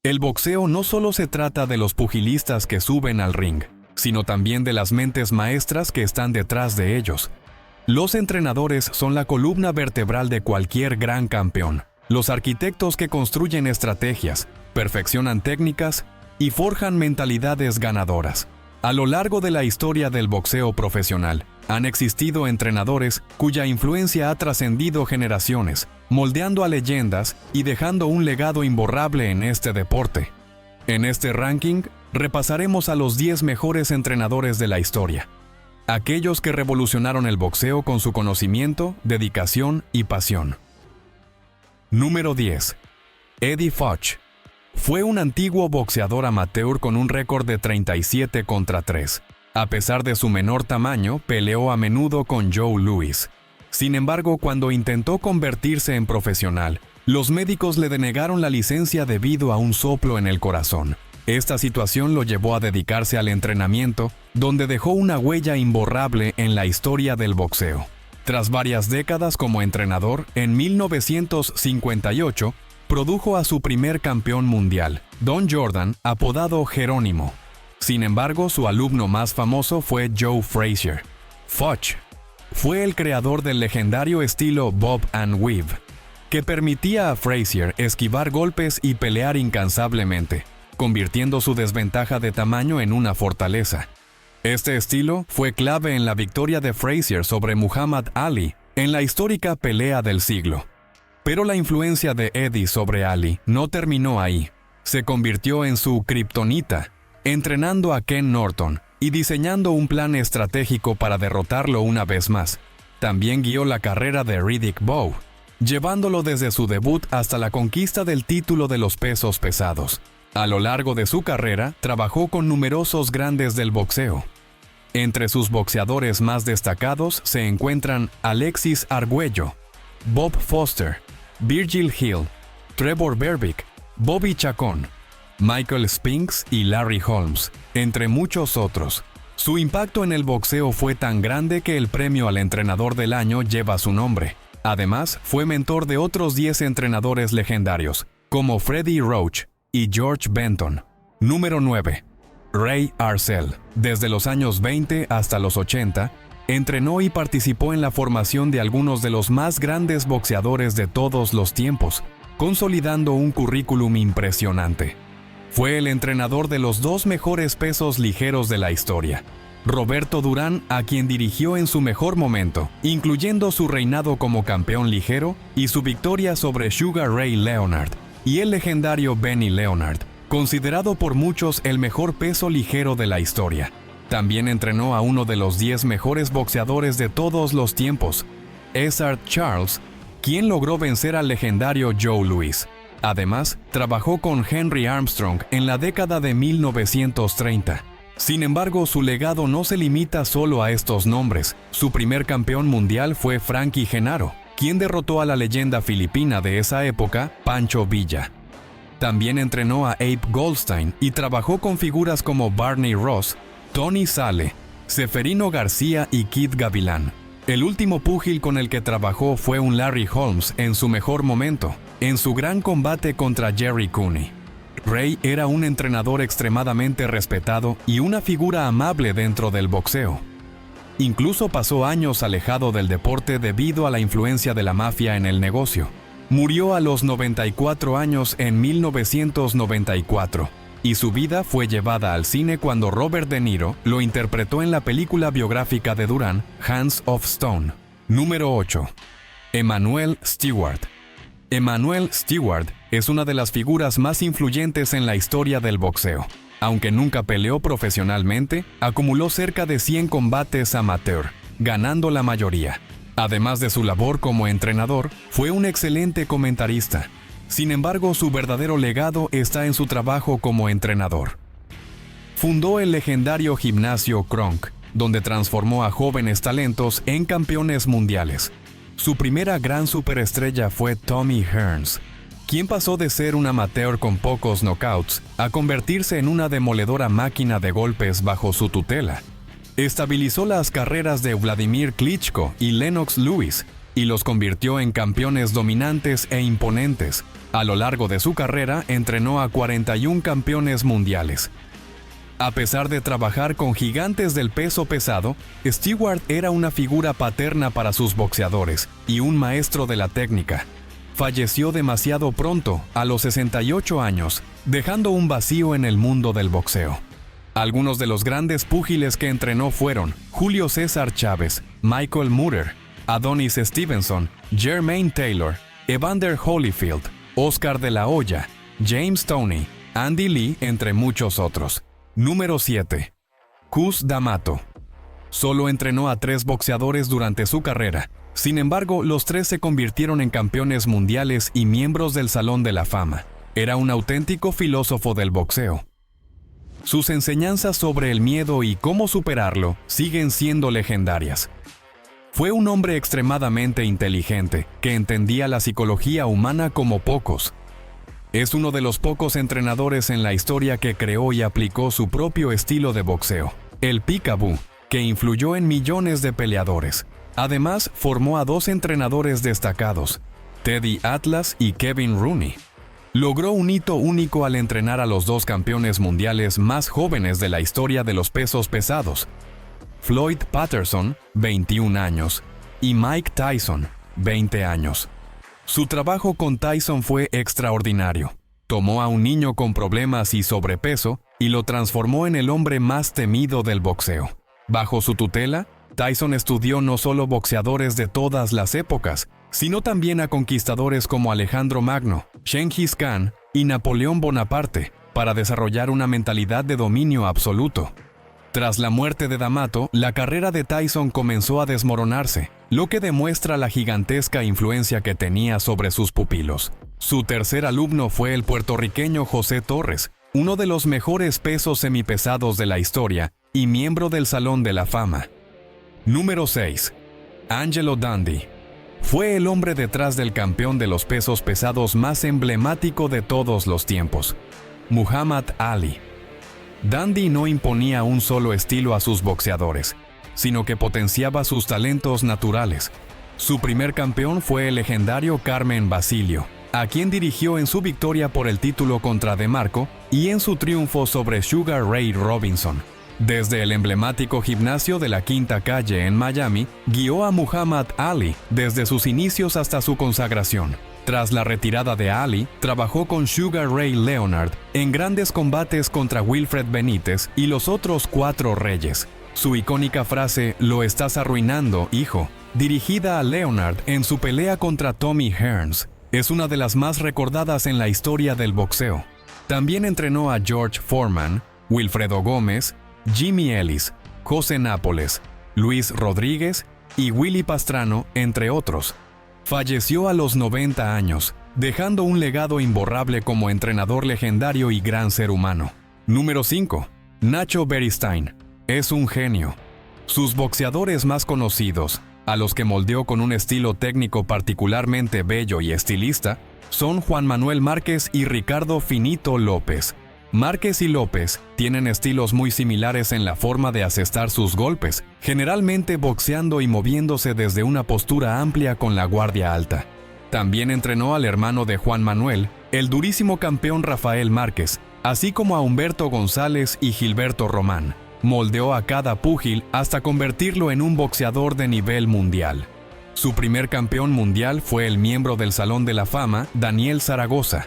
El boxeo no solo se trata de los pugilistas que suben al ring, sino también de las mentes maestras que están detrás de ellos. Los entrenadores son la columna vertebral de cualquier gran campeón, los arquitectos que construyen estrategias, perfeccionan técnicas y forjan mentalidades ganadoras. A lo largo de la historia del boxeo profesional, han existido entrenadores cuya influencia ha trascendido generaciones, moldeando a leyendas y dejando un legado imborrable en este deporte. En este ranking, repasaremos a los 10 mejores entrenadores de la historia. Aquellos que revolucionaron el boxeo con su conocimiento, dedicación y pasión. Número 10. Eddie Futch. Fue un antiguo boxeador amateur con un récord de 37-3. A pesar de su menor tamaño, peleó a menudo con Joe Louis. Sin embargo, cuando intentó convertirse en profesional, los médicos le denegaron la licencia debido a un soplo en el corazón. Esta situación lo llevó a dedicarse al entrenamiento, donde dejó una huella imborrable en la historia del boxeo. Tras varias décadas como entrenador, en 1958, produjo a su primer campeón mundial, Don Jordan, apodado Jerónimo. Sin embargo, su alumno más famoso fue Joe Frazier. Futch fue el creador del legendario estilo Bob and Weave, que permitía a Frazier esquivar golpes y pelear incansablemente, convirtiendo su desventaja de tamaño en una fortaleza. Este estilo fue clave en la victoria de Frazier sobre Muhammad Ali en la histórica pelea del siglo. Pero la influencia de Eddie sobre Ali no terminó ahí. Se convirtió en su kriptonita, entrenando a Ken Norton y diseñando un plan estratégico para derrotarlo una vez más. También guió la carrera de Riddick Bowe, llevándolo desde su debut hasta la conquista del título de los pesos pesados. A lo largo de su carrera, trabajó con numerosos grandes del boxeo. Entre sus boxeadores más destacados se encuentran Alexis Arguello, Bob Foster, Virgil Hill, Trevor Berbick, Bobby Chacón, Michael Spinks y Larry Holmes, entre muchos otros. Su impacto en el boxeo fue tan grande que el premio al entrenador del año lleva su nombre. Además, fue mentor de otros 10 entrenadores legendarios, como Freddie Roach y George Benton. Número 9. Ray Arcel. Desde los años 20 hasta los 80, entrenó y participó en la formación de algunos de los más grandes boxeadores de todos los tiempos, consolidando un currículum impresionante. Fue el entrenador de los 2 mejores pesos ligeros de la historia, Roberto Durán, a quien dirigió en su mejor momento, incluyendo su reinado como campeón ligero y su victoria sobre Sugar Ray Leonard, y el legendario Benny Leonard, considerado por muchos el mejor peso ligero de la historia. También entrenó a uno de los 10 mejores boxeadores de todos los tiempos, Ezzard Charles, quien logró vencer al legendario Joe Louis. Además, trabajó con Henry Armstrong en la década de 1930. Sin embargo, su legado no se limita solo a estos nombres. Su primer campeón mundial fue Frankie Genaro, quien derrotó a la leyenda filipina de esa época, Pancho Villa. También entrenó a Abe Goldstein y trabajó con figuras como Barney Ross, Tony Sale, Seferino García y Kid Gavilán. El último púgil con el que trabajó fue un Larry Holmes en su mejor momento, en su gran combate contra Jerry Cooney. Ray era un entrenador extremadamente respetado y una figura amable dentro del boxeo. Incluso pasó años alejado del deporte debido a la influencia de la mafia en el negocio. Murió a los 94 años en 1994, y su vida fue llevada al cine cuando Robert De Niro lo interpretó en la película biográfica de Durán, Hands of Stone. Número 8. Emanuel Steward. Emanuel Steward es una de las figuras más influyentes en la historia del boxeo. Aunque nunca peleó profesionalmente, acumuló cerca de 100 combates amateur, ganando la mayoría. Además de su labor como entrenador, fue un excelente comentarista. Sin embargo, su verdadero legado está en su trabajo como entrenador. Fundó el legendario gimnasio Kronk, donde transformó a jóvenes talentos en campeones mundiales. Su primera gran superestrella fue Tommy Hearns, quien pasó de ser un amateur con pocos knockouts a convertirse en una demoledora máquina de golpes bajo su tutela. Estabilizó las carreras de Vladimir Klitschko y Lennox Lewis, y los convirtió en campeones dominantes e imponentes. A lo largo de su carrera, entrenó a 41 campeones mundiales. A pesar de trabajar con gigantes del peso pesado, Stewart era una figura paterna para sus boxeadores y un maestro de la técnica. Falleció demasiado pronto, a los 68 años, dejando un vacío en el mundo del boxeo. Algunos de los grandes púgiles que entrenó fueron Julio César Chávez, Michael Moorer, Adonis Stevenson, Jermaine Taylor, Evander Holyfield, Oscar de la Hoya, James Toney, Andy Lee, entre muchos otros. Número 7. Cus D'Amato. Solo entrenó a 3 boxeadores durante su carrera. Sin embargo, los 3 se convirtieron en campeones mundiales y miembros del Salón de la Fama. Era un auténtico filósofo del boxeo. Sus enseñanzas sobre el miedo y cómo superarlo siguen siendo legendarias. Fue un hombre extremadamente inteligente, que entendía la psicología humana como pocos. Es uno de los pocos entrenadores en la historia que creó y aplicó su propio estilo de boxeo, el Peekaboo, que influyó en millones de peleadores. Además, formó a 2 entrenadores destacados, Teddy Atlas y Kevin Rooney. Logró un hito único al entrenar a los 2 campeones mundiales más jóvenes de la historia de los pesos pesados, Floyd Patterson, 21 años, y Mike Tyson, 20 años. Su trabajo con Tyson fue extraordinario. Tomó a un niño con problemas y sobrepeso y lo transformó en el hombre más temido del boxeo. Bajo su tutela, Tyson estudió no solo boxeadores de todas las épocas, sino también a conquistadores como Alejandro Magno, Genghis Khan y Napoleón Bonaparte, para desarrollar una mentalidad de dominio absoluto. Tras la muerte de D'Amato, la carrera de Tyson comenzó a desmoronarse, lo que demuestra la gigantesca influencia que tenía sobre sus pupilos. Su tercer alumno fue el puertorriqueño José Torres, uno de los mejores pesos semipesados de la historia y miembro del Salón de la Fama. Número 6. Angelo Dundee. Fue el hombre detrás del campeón de los pesos pesados más emblemático de todos los tiempos, Muhammad Ali. Dundee no imponía un solo estilo a sus boxeadores, sino que potenciaba sus talentos naturales. Su primer campeón fue el legendario Carmen Basilio, a quien dirigió en su victoria por el título contra DeMarco y en su triunfo sobre Sugar Ray Robinson. Desde el emblemático gimnasio de la Quinta Calle en Miami, guió a Muhammad Ali desde sus inicios hasta su consagración. Tras la retirada de Ali, trabajó con Sugar Ray Leonard en grandes combates contra Wilfred Benítez y los otros 4 reyes. Su icónica frase, "Lo estás arruinando, hijo", dirigida a Leonard en su pelea contra Tommy Hearns, es una de las más recordadas en la historia del boxeo. También entrenó a George Foreman, Wilfredo Gómez, Jimmy Ellis, José Nápoles, Luis Rodríguez y Willy Pastrano, entre otros. Falleció a los 90 años, dejando un legado imborrable como entrenador legendario y gran ser humano. Número 5. Nacho Beristain. Es un genio. Sus boxeadores más conocidos, a los que moldeó con un estilo técnico particularmente bello y estilista, son Juan Manuel Márquez y Ricardo Finito López. Márquez y López tienen estilos muy similares en la forma de asestar sus golpes, generalmente boxeando y moviéndose desde una postura amplia con la guardia alta. También entrenó al hermano de Juan Manuel, el durísimo campeón Rafael Márquez, así como a Humberto González y Gilberto Román. Moldeó a cada púgil hasta convertirlo en un boxeador de nivel mundial. Su primer campeón mundial fue el miembro del Salón de la Fama, Daniel Zaragoza.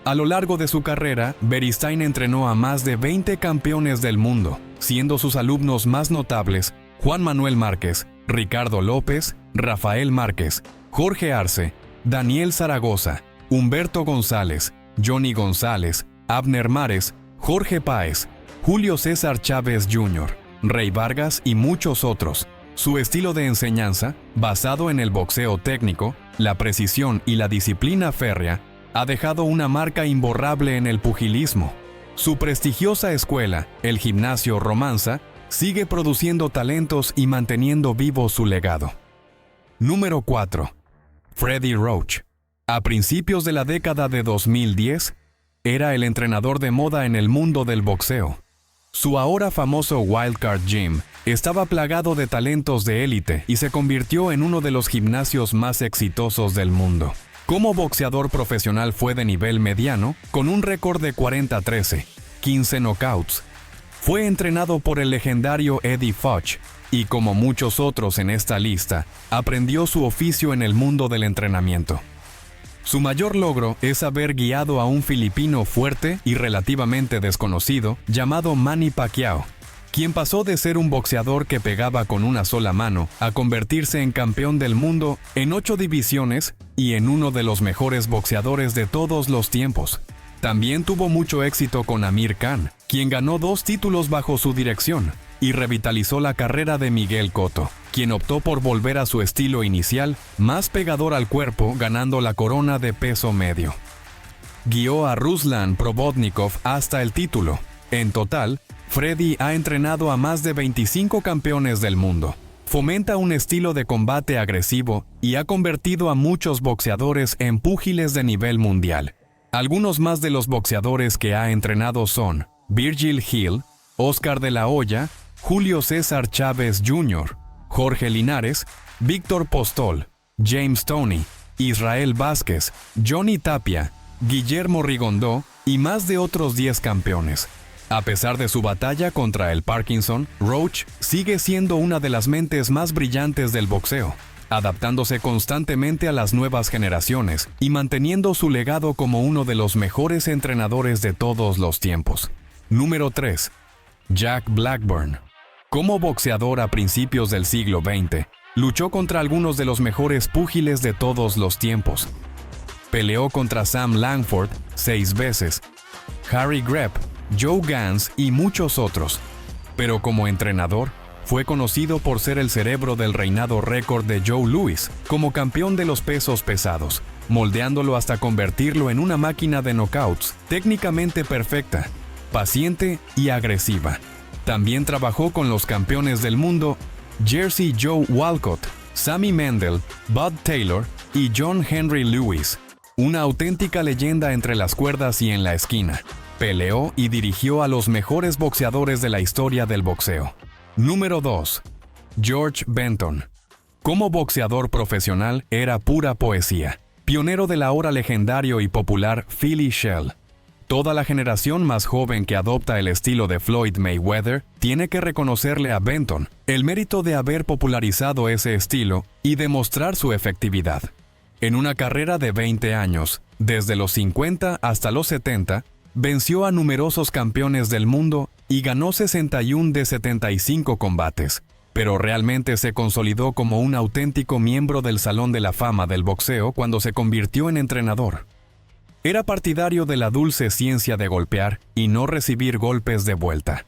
A lo largo de su carrera, Beristain entrenó a más de 20 campeones del mundo, siendo sus alumnos más notables Juan Manuel Márquez, Ricardo López, Rafael Márquez, Jorge Arce, Daniel Zaragoza, Humberto González, Johnny González, Abner Mares, Jorge Páez, Julio César Chávez Jr., Rey Vargas y muchos otros. Su estilo de enseñanza, basado en el boxeo técnico, la precisión y la disciplina férrea, ha dejado una marca imborrable en el pugilismo. Su prestigiosa escuela, el Gimnasio Romanza, sigue produciendo talentos y manteniendo vivo su legado. Número 4. Freddie Roach. A principios de la década de 2010, era el entrenador de moda en el mundo del boxeo. Su ahora famoso Wildcard Gym estaba plagado de talentos de élite y se convirtió en uno de los gimnasios más exitosos del mundo. Como boxeador profesional fue de nivel mediano, con un récord de 40-13, 15 knockouts. Fue entrenado por el legendario Eddie Futch y, como muchos otros en esta lista, aprendió su oficio en el mundo del entrenamiento. Su mayor logro es haber guiado a un filipino fuerte y relativamente desconocido llamado Manny Pacquiao, quien pasó de ser un boxeador que pegaba con una sola mano a convertirse en campeón del mundo en 8 divisiones y en uno de los mejores boxeadores de todos los tiempos. También tuvo mucho éxito con Amir Khan, quien ganó 2 títulos bajo su dirección, y revitalizó la carrera de Miguel Cotto, quien optó por volver a su estilo inicial, más pegador al cuerpo, ganando la corona de peso medio. Guió a Ruslan Provodnikov hasta el título. En total, Freddy ha entrenado a más de 25 campeones del mundo. Fomenta un estilo de combate agresivo y ha convertido a muchos boxeadores en púgiles de nivel mundial. Algunos más de los boxeadores que ha entrenado son Virgil Hill, Oscar de la Hoya, Julio César Chávez Jr., Jorge Linares, Víctor Postol, James Toney, Israel Vázquez, Johnny Tapia, Guillermo Rigondó y más de otros 10 campeones. A pesar de su batalla contra el Parkinson, Roach sigue siendo una de las mentes más brillantes del boxeo, adaptándose constantemente a las nuevas generaciones y manteniendo su legado como uno de los mejores entrenadores de todos los tiempos. Número 3. Jack Blackburn. Como boxeador a principios del siglo XX, luchó contra algunos de los mejores púgiles de todos los tiempos. Peleó contra Sam Langford 6 veces, Harry Greb, Joe Gans y muchos otros. Pero como entrenador, fue conocido por ser el cerebro del reinado récord de Joe Louis como campeón de los pesos pesados, moldeándolo hasta convertirlo en una máquina de knockouts técnicamente perfecta, paciente y agresiva. También trabajó con los campeones del mundo Jersey Joe Walcott, Sammy Mendel, Bud Taylor y John Henry Lewis, una auténtica leyenda entre las cuerdas y en la esquina. Peleó y dirigió a los mejores boxeadores de la historia del boxeo. Número 2. George Benton. Como boxeador profesional era pura poesía, pionero del ahora legendario y popular Philly Shell. Toda la generación más joven que adopta el estilo de Floyd Mayweather tiene que reconocerle a Benton el mérito de haber popularizado ese estilo y demostrar su efectividad. En una carrera de 20 años, desde los 50 hasta los 70, venció a numerosos campeones del mundo y ganó 61 de 75 combates, pero realmente se consolidó como un auténtico miembro del Salón de la Fama del boxeo cuando se convirtió en entrenador. Era partidario de la dulce ciencia de golpear y no recibir golpes de vuelta.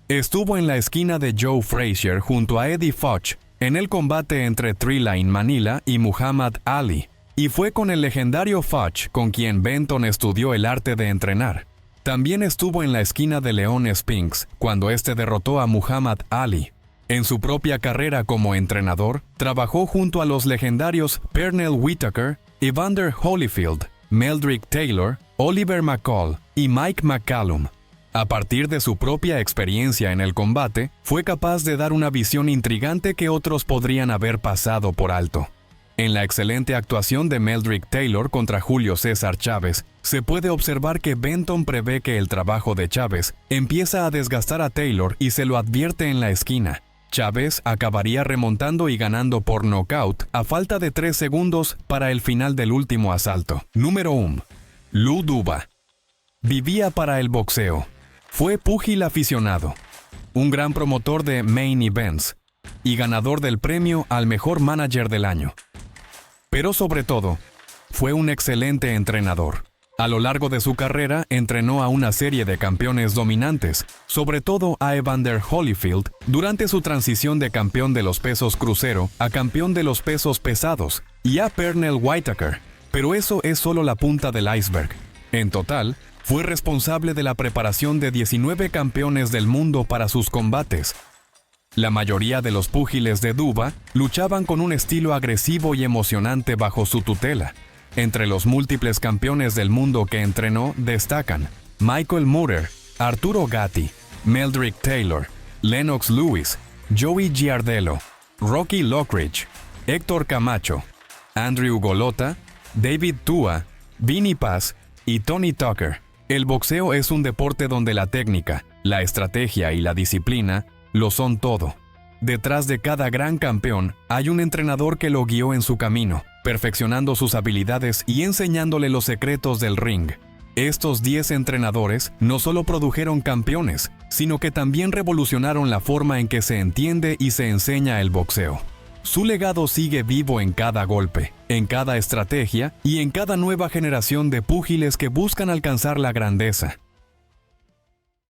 Estuvo en la esquina de Joe Frazier junto a Eddie Futch en el combate entre Thrilla Manila y Muhammad Ali, y fue con el legendario Futch con quien Benton estudió el arte de entrenar. También estuvo en la esquina de Leon Spinks cuando este derrotó a Muhammad Ali. En su propia carrera como entrenador, trabajó junto a los legendarios Pernell Whitaker, Evander Holyfield, Meldrick Taylor, Oliver McCall y Mike McCallum. A partir de su propia experiencia en el combate, fue capaz de dar una visión intrigante que otros podrían haber pasado por alto. En la excelente actuación de Meldrick Taylor contra Julio César Chávez, se puede observar que Benton prevé que el trabajo de Chávez empieza a desgastar a Taylor y se lo advierte en la esquina. Chávez acabaría remontando y ganando por nocaut a falta de 3 segundos para el final del último asalto. Número 1. Lou Duva. Vivía para el boxeo. Fue púgil aficionado, un gran promotor de main events y ganador del premio al mejor manager del año. Pero sobre todo, fue un excelente entrenador. A lo largo de su carrera, entrenó a una serie de campeones dominantes, sobre todo a Evander Holyfield, durante su transición de campeón de los pesos crucero a campeón de los pesos pesados, y a Pernell Whitaker. Pero eso es solo la punta del iceberg. En total, fue responsable de la preparación de 19 campeones del mundo para sus combates. La mayoría de los púgiles de Duva luchaban con un estilo agresivo y emocionante bajo su tutela. Entre los múltiples campeones del mundo que entrenó destacan Michael Moorer, Arturo Gatti, Meldrick Taylor, Lennox Lewis, Joey Giardello, Rocky Lockridge, Héctor Camacho, Andrew Golota, David Tua, Vinny Paz y Tony Tucker. El boxeo es un deporte donde la técnica, la estrategia y la disciplina lo son todo. Detrás de cada gran campeón hay un entrenador que lo guió en su camino, perfeccionando sus habilidades y enseñándole los secretos del ring. Estos 10 entrenadores no solo produjeron campeones, sino que también revolucionaron la forma en que se entiende y se enseña el boxeo. Su legado sigue vivo en cada golpe, en cada estrategia y en cada nueva generación de púgiles que buscan alcanzar la grandeza.